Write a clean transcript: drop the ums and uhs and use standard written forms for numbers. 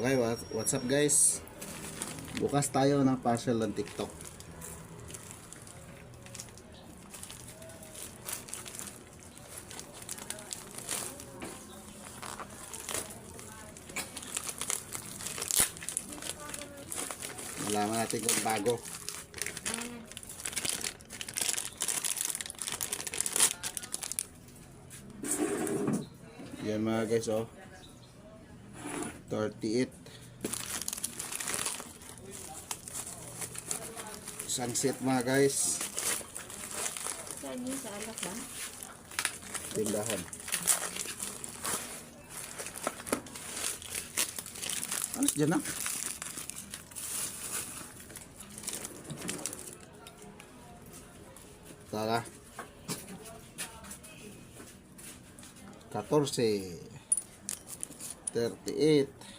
Okay, what's up guys? Bukas tayo ng puzzle ng TikTok. Malaman natin kung bago. Yan mga guys, oh. 38. Sunset mga guys. Saan yun? Sa alak ba? Tindahan. Alas dyan na. Tara. 14. 38.